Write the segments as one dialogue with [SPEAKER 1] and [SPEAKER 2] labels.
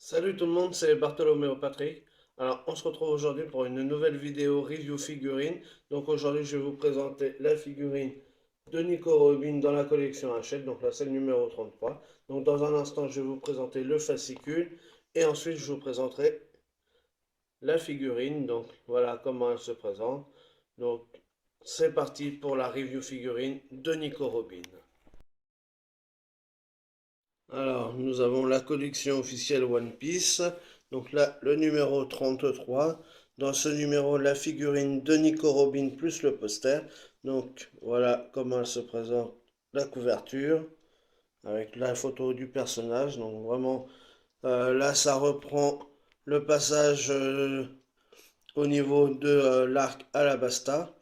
[SPEAKER 1] Salut tout le monde, c'est Bartholoméo Patrick. Alors, on se retrouve aujourd'hui pour une nouvelle vidéo review figurine. Donc aujourd'hui, je vais vous présenter la figurine de Nico Robin dans la collection Hachette. Donc là, c'est le numéro 33. Donc dans un instant, je vais vous présenter le fascicule et ensuite, je vous présenterai la figurine. Donc voilà comment elle se présente. Donc c'est parti pour la review figurine de Nico Robin. Alors, nous avons la collection officielle One Piece. Donc là, le numéro 33. Dans ce numéro, la figurine de Nico Robin plus le poster. Donc voilà comment elle se présente, la couverture, avec la photo du personnage. Donc vraiment, là, ça reprend le passage au niveau de l'arc Alabasta.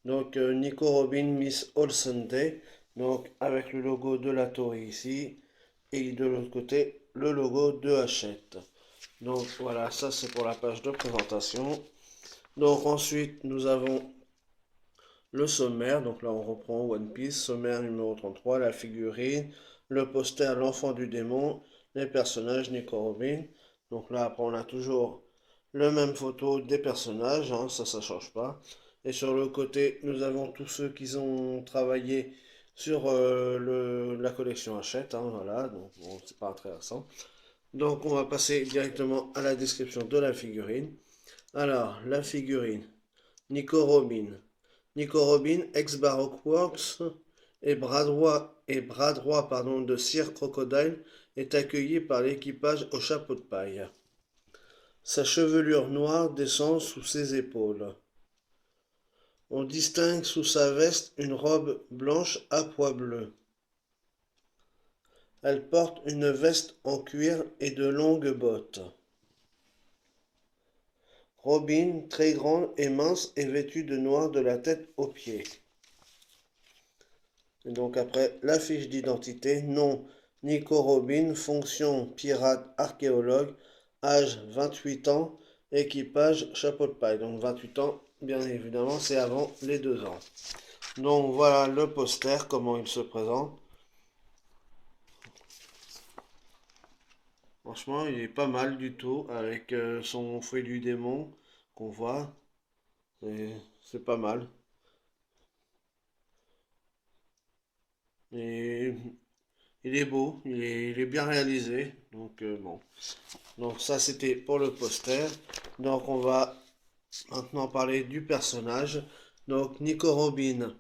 [SPEAKER 1] Donc Nico Robin Miss All Sunday. Donc avec le logo de la Toei ici et de l'autre côté le logo de Hachette. Donc voilà, ça c'est pour la page de présentation. Donc ensuite nous avons le sommaire, donc là on reprend One Piece, sommaire numéro 33, la figurine, le poster L'Enfant du Démon, les personnages Nico Robin. Donc là après on a toujours le même photo des personnages, hein, ça change pas. Et sur le côté nous avons tous ceux qui ont travaillé sur la collection Hachette, hein, voilà, donc bon, c'est pas intéressant. Donc on va passer directement à la description de la figurine. Alors, la figurine, Nico Robin. Nico Robin, ex-Baroque Works et bras droit de Sir Crocodile, est accueilli par l'équipage au chapeau de paille. Sa chevelure noire descend sous ses épaules. On distingue sous sa veste une robe blanche à pois bleus. Elle porte une veste en cuir et de longues bottes. Robin, très grande et mince, est vêtue de noir de la tête aux pieds. Et donc après, la fiche d'identité, nom Nico Robin, fonction pirate archéologue, âge 28 ans, équipage chapeau de paille. Donc 28 ans, bien évidemment, c'est avant les 2 ans. Donc voilà le poster, comment il se présente. Franchement, il est pas mal du tout, avec son fouet du démon qu'on voit. C'est pas mal. Et il est beau, il est bien réalisé. Donc bon. Donc ça c'était pour le poster. Donc on va maintenant parler du personnage. Donc Nico Robin.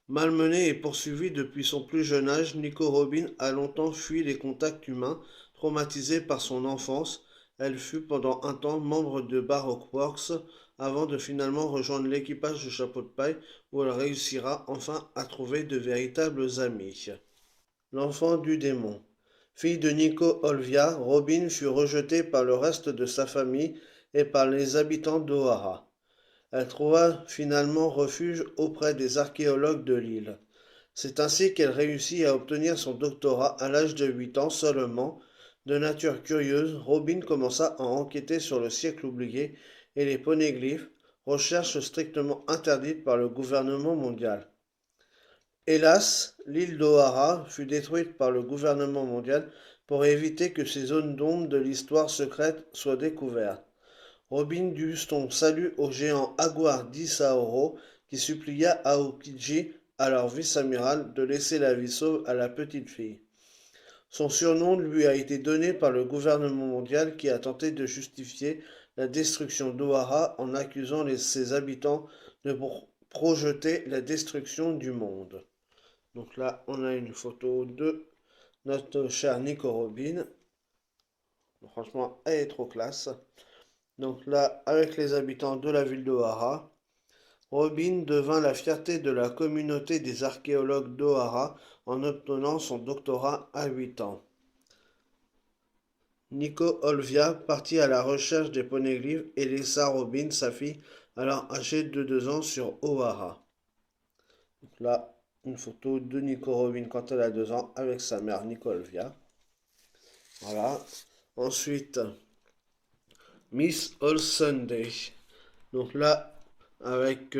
[SPEAKER 1] Malmené et poursuivi depuis son plus jeune âge, Nico Robin a longtemps fui les contacts humains, traumatisée par son enfance. Elle fut pendant un temps membre de Baroque Works avant de finalement rejoindre l'équipage de Chapeau de Paille où elle réussira enfin à trouver de véritables amis. L'enfant du démon. Fille de Nico Olvia, Robin fut rejetée par le reste de sa famille et par les habitants d'Ohara. Elle trouva finalement refuge auprès des archéologues de l'île. C'est ainsi qu'elle réussit à obtenir son doctorat à l'âge de 8 ans seulement. De nature curieuse, Robin commença à enquêter sur le siècle oublié et les poneglyphes, recherche strictement interdite par le gouvernement mondial. Hélas, l'île d'Ohara fut détruite par le gouvernement mondial pour éviter que ces zones d'ombre de l'histoire secrète soient découvertes. Robin dut son salut au géant Aguar d'Isaoro qui supplia Aokiji, alors vice-amiral, de laisser la vie sauve à la petite fille. Son surnom lui a été donné par le gouvernement mondial qui a tenté de justifier la destruction d'Ohara en accusant ses habitants de projeter la destruction du monde. Donc là, on a une photo de notre cher Nico Robin. Franchement, elle est trop classe. Donc là, avec les habitants de la ville d'Ohara, Robin devint la fierté de la communauté des archéologues d'Ohara en obtenant son doctorat à 8 ans. Nico Olvia partit à la recherche des poneglyphes et laissa Robin, sa fille, alors âgée de 2 ans, sur Oahara. Donc là, une photo de Nico Robin quand elle a 2 ans avec sa mère Nico Olvia. Voilà. Ensuite, Miss All Sunday. Donc là, avec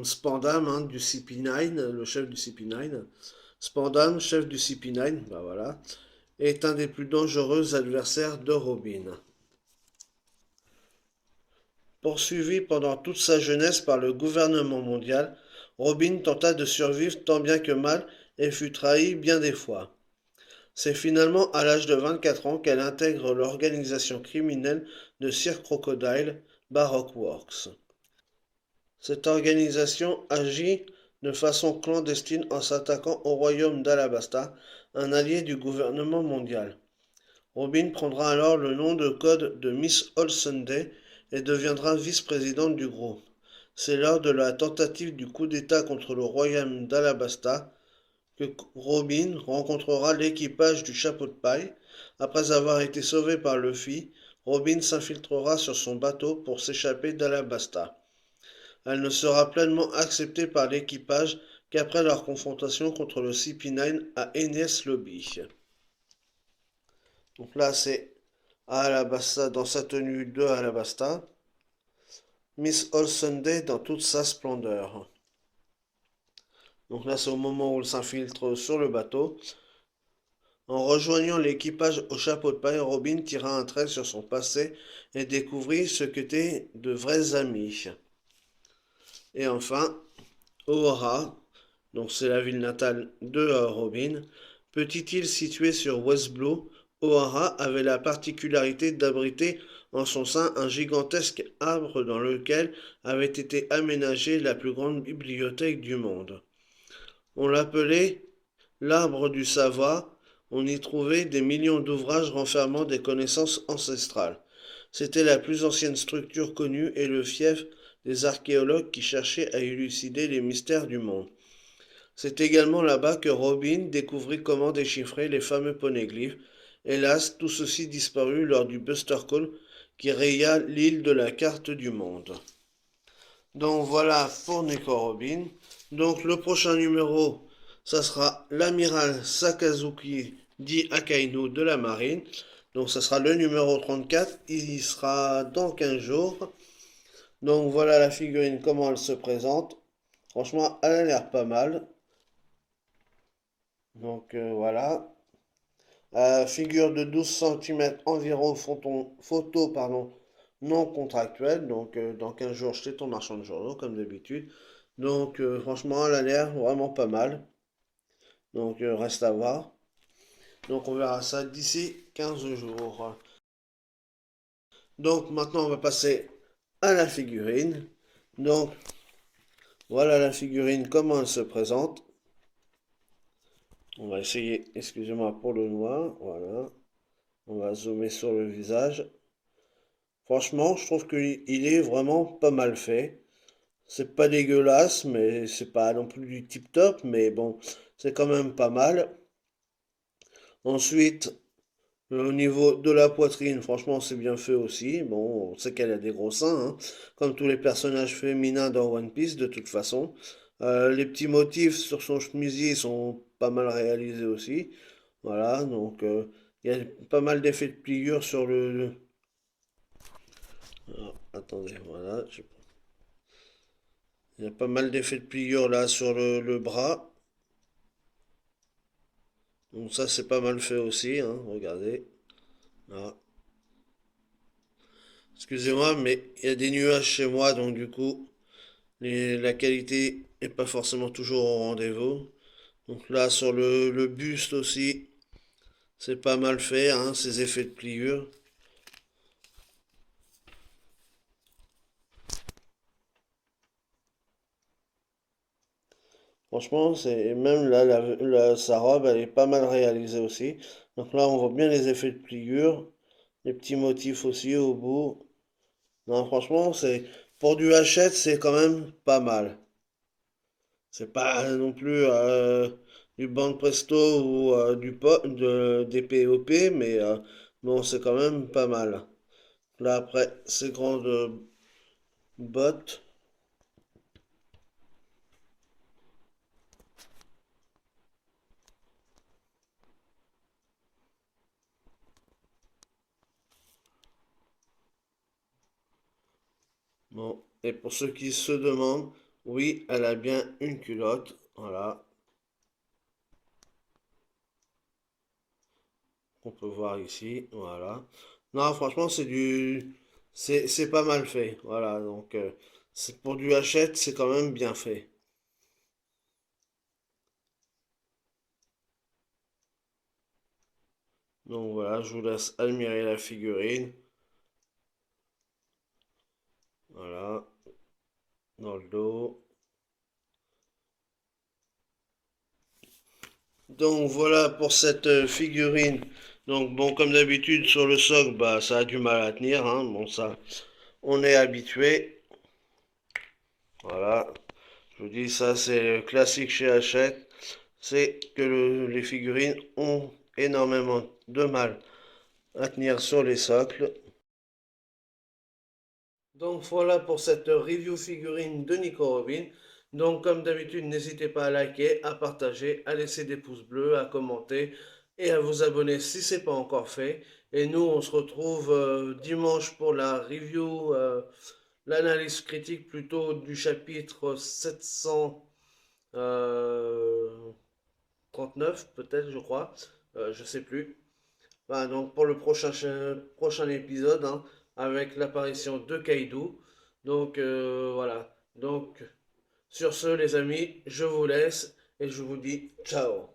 [SPEAKER 1] Spandam hein, du CP9, le chef du CP9. Spandam, chef du CP9, bah voilà. est un des plus dangereux adversaires de Robin. Poursuivi pendant toute sa jeunesse par le gouvernement mondial, Robin tenta de survivre tant bien que mal et fut trahi bien des fois. C'est finalement à l'âge de 24 ans qu'elle intègre l'organisation criminelle de Sir Crocodile, Baroque Works. Cette organisation agit de façon clandestine en s'attaquant au royaume d'Alabasta, un allié du gouvernement mondial. Robin prendra alors le nom de code de Miss All Sunday et deviendra vice-présidente du groupe. C'est lors de la tentative du coup d'État contre le royaume d'Alabasta que Robin rencontrera l'équipage du chapeau de paille. Après avoir été sauvé par Luffy, Robin s'infiltrera sur son bateau pour s'échapper d'Alabasta. Elle ne sera pleinement acceptée par l'équipage qu'après leur confrontation contre le CP9 à Enies Lobby. Donc là, c'est à Alabasta dans sa tenue de Alabasta. Miss All Sunday dans toute sa splendeur. Donc là, c'est au moment où elle s'infiltre sur le bateau. En rejoignant l'équipage au chapeau de paille, Robin tira un trait sur son passé et découvrit ce qu'étaient de vrais amis. Et enfin, O'Hara, donc c'est la ville natale de Robin, petite île située sur West Blue, O'Hara avait la particularité d'abriter en son sein un gigantesque arbre dans lequel avait été aménagée la plus grande bibliothèque du monde. On l'appelait l'arbre du savoir, on y trouvait des millions d'ouvrages renfermant des connaissances ancestrales. C'était la plus ancienne structure connue et le fief des archéologues qui cherchaient à élucider les mystères du monde. C'est également là-bas que Robin découvrit comment déchiffrer les fameux poneglyphes. Hélas, tout ceci disparut lors du Buster Call qui raya l'île de la carte du monde. Donc voilà pour Nico Robin. Donc le prochain numéro, ça sera l'amiral Sakazuki dit Akainu de la marine. Donc ça sera le numéro 34. Il y sera dans 15 jours. Donc voilà la figurine, comment elle se présente. Franchement, elle a l'air pas mal. Donc voilà. Figure de 12 cm environ, photo non contractuelle. Donc dans 15 jours, chez ton marchand de journaux, comme d'habitude. Donc franchement, elle a l'air vraiment pas mal. Donc reste à voir. Donc on verra ça d'ici 15 jours. Donc maintenant, on va passer à la figurine. Donc voilà la figurine, comment elle se présente. On va essayer, excusez-moi pour le noir, voilà. On va zoomer sur le visage. Franchement, je trouve qu'il est vraiment pas mal fait. C'est pas dégueulasse, mais c'est pas non plus du tip top, mais bon, c'est quand même pas mal. Ensuite, au niveau de la poitrine, franchement, c'est bien fait aussi. Bon, on sait qu'elle a des gros seins, hein, comme tous les personnages féminins dans One Piece, de toute façon. Les petits motifs sur son chemisier sont pas mal réalisés aussi. Voilà, donc il y a pas mal d'effets de pliure sur Ah, attendez, voilà. Il y a pas mal d'effets de pliure là sur le bras. Donc ça, c'est pas mal fait aussi, hein, regardez. Là. Excusez-moi, mais il y a des nuages chez moi, donc du coup, la qualité n'est pas forcément toujours au rendez-vous. Donc là, sur le buste aussi, c'est pas mal fait, hein, ces effets de pliure. Franchement, c'est même là, sa robe, elle est pas mal réalisée aussi. Donc là, on voit bien les effets de pliure, les petits motifs aussi au bout. Non, franchement, c'est pour du Hachette, c'est quand même pas mal. C'est pas non plus du Banque Presto ou des POP, mais bon, c'est quand même pas mal. Là, après, ces grandes bottes. Bon, et pour ceux qui se demandent, oui, elle a bien une culotte. Voilà. qu'on peut voir ici. Voilà. Non, franchement, c'est pas mal fait. Voilà, donc c'est pour du Hachette, c'est quand même bien fait. Donc voilà, je vous laisse admirer la figurine. Voilà, dans le dos. Donc voilà pour cette figurine. Donc bon, comme d'habitude sur le socle, bah ça a du mal à tenir, hein. Bon ça, on est habitué. Voilà, je vous dis ça c'est le classique chez Hachette. C'est que les figurines ont énormément de mal à tenir sur les socles. Donc voilà pour cette review figurine de Nico Robin. Donc comme d'habitude, n'hésitez pas à liker, à partager, à laisser des pouces bleus, à commenter et à vous abonner si ce n'est pas encore fait. Et nous, on se retrouve dimanche pour la review, l'analyse critique plutôt du chapitre 739 peut-être, je crois. Je sais plus. Voilà, donc pour le prochain épisode, hein, avec l'apparition de Kaido. Donc voilà. Donc sur ce, les amis, je vous laisse et je vous dis ciao.